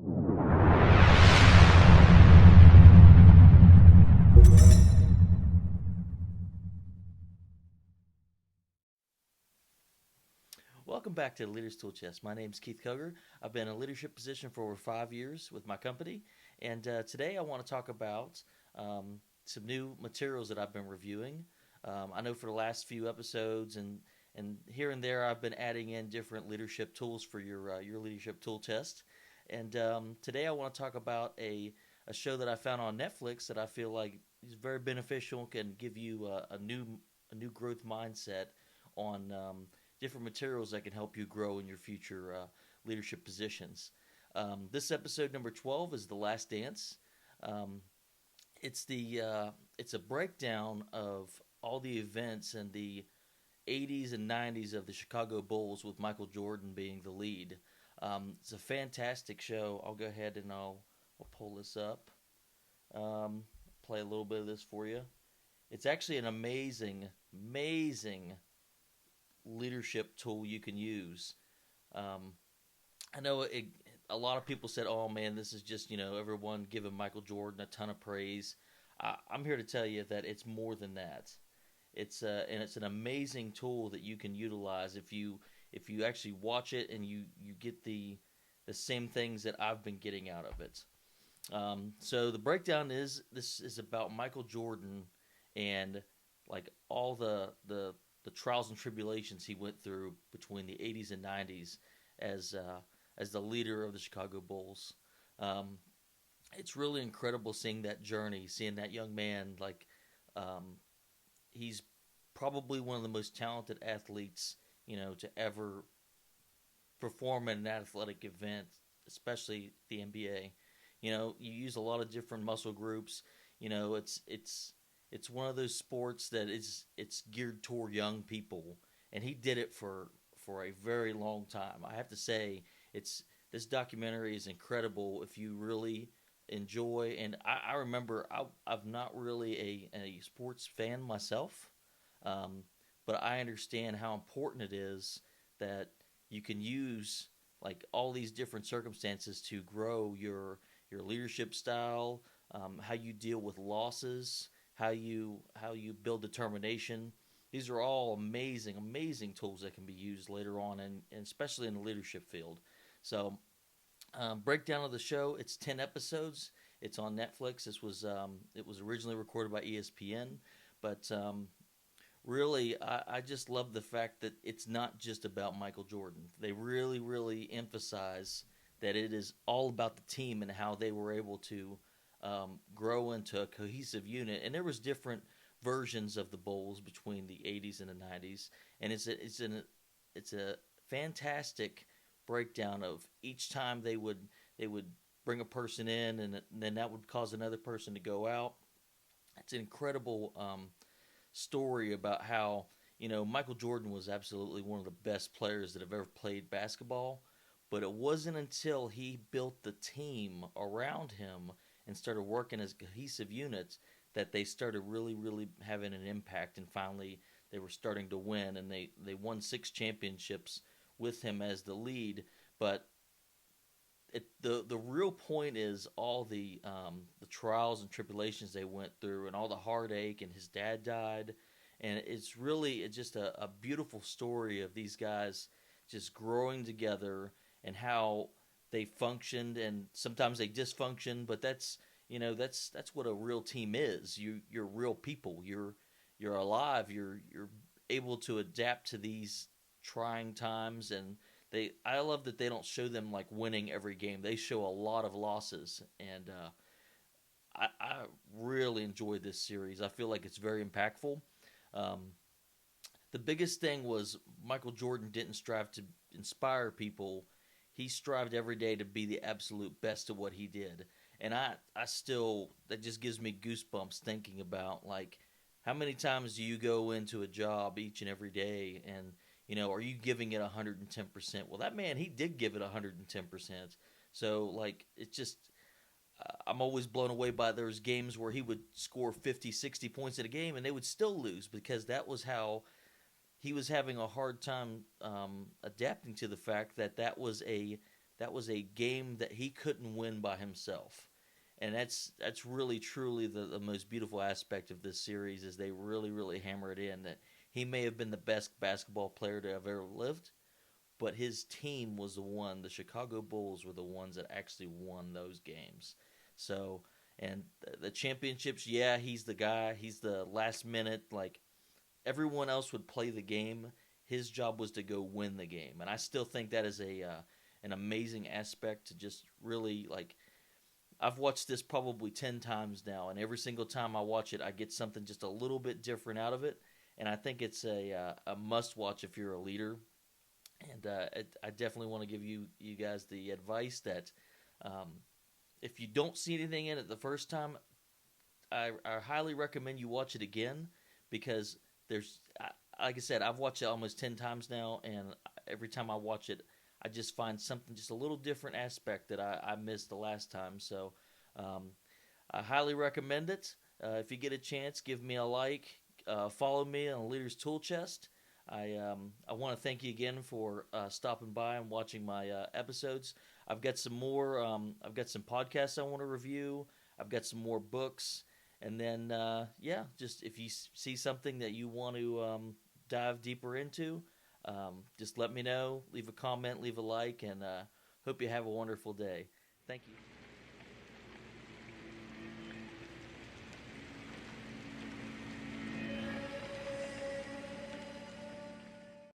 Welcome back to Leaders Tool Chest. My name is Keith Koger. I've been in a leadership position for over 5 years with my company, and today I want to talk about some new materials that I've been reviewing. I know for the last few episodes and here and there I've been adding in different leadership tools for your leadership tool test. And today I want to talk about a show that I found on Netflix that I feel like is very beneficial, can give you a new growth mindset on different materials that can help you grow in your future leadership positions. This episode number 12 is The Last Dance. Um, it's a breakdown of all the events in the 80s and 90s of the Chicago Bulls, with Michael Jordan being the lead. It's a fantastic show. I'll go ahead and I'll pull this up. Um, Play a little bit of this for you. It's actually an amazing leadership tool you can use. Um, I know a lot of people said, "Oh man, this is just everyone giving Michael Jordan a ton of praise." I'm here to tell you that it's more than that. It's an amazing tool that you can utilize if you actually watch it and you get the same things that I've been getting out of it. So the breakdown is this is about Michael Jordan and like all the trials and tribulations he went through between the 80s and 90s as the leader of the Chicago Bulls. Um, it's really incredible seeing that journey, seeing that young man. Um, he's probably one of the most talented athletes to ever perform in an athletic event, especially the NBA. You use a lot of different muscle groups. It's one of those sports that it's geared toward young people, and he did it for a very long time. I have to say, it's this documentary is incredible if you really enjoy. And I remember I'm not really a sports fan myself, um, but I understand how important it is that you can use like all these different circumstances to grow your leadership style, how you deal with losses, how you build determination. These are all amazing tools that can be used later on, and especially in the leadership field. So, breakdown of the show. It's 10 episodes. It's on Netflix. It was originally recorded by ESPN, but really, I just love the fact that it's not just about Michael Jordan. They really emphasize that it is all about the team and how they were able to grow into a cohesive unit. And there was different versions of the Bulls between the 80s and the 90s, and it's a fantastic breakdown of each time they would bring a person in, and then that would cause another person to go out. It's an incredible story about how Michael Jordan was absolutely one of the best players that have ever played basketball, but it wasn't until he built the team around him and started working as cohesive units that they started really having an impact, and finally they were starting to win, and they won 6 championships with him as the lead. But the real point is all the trials and tribulations they went through, and all the heartache, and his dad died, and it's just a beautiful story of these guys just growing together, and how they functioned, and sometimes they dysfunction, but that's what a real team is. You're real people. You're alive. You're able to adapt to these trying times, and I love that they don't show them like winning every game. They show a lot of losses, and I really enjoyed this series. I feel like it's very impactful. Um, the biggest thing was Michael Jordan didn't strive to inspire people. He strived every day to be the absolute best of what he did. And I still, that just gives me goosebumps thinking about, like, how many times do you go into a job each and every day, and are you giving it 110%? Well, that man, he did give it 110%. So, like, it's just, I'm always blown away by those games where he would score 50, 60 points in a game and they would still lose, because that was how he was having a hard time adapting to the fact that that was a that was a game that he couldn't win by himself. And that's really truly the most beautiful aspect of this series is they really hammer it in that he may have been the best basketball player to have ever lived, but his team was the one. The Chicago Bulls were the ones that actually won those games. So, and the championships, yeah, he's the guy. He's the last minute. Like everyone else would play the game. His job was to go win the game, and I still think that is a an amazing aspect to just really like. I've watched this probably 10 times now, and every single time I watch it, I get something just a little bit different out of it. And I think it's a must watch if you're a leader. And I definitely want to give you guys the advice that um, if you don't see anything in it the first time, I highly recommend you watch it again because like I said, I've watched it almost 10 times now, and every time I watch it, I just find something just a little different aspect that I missed the last time. So um, I highly recommend it. If you get a chance, give me a like, follow me on Leader's Tool Chest. I want to thank you again for stopping by and watching my episodes. I've got some more. I've got some podcasts I want to review. I've got some more books, and then yeah, just if you see something that you want to dive deeper into, just let me know. Leave a comment, leave a like, and hope you have a wonderful day. Thank you.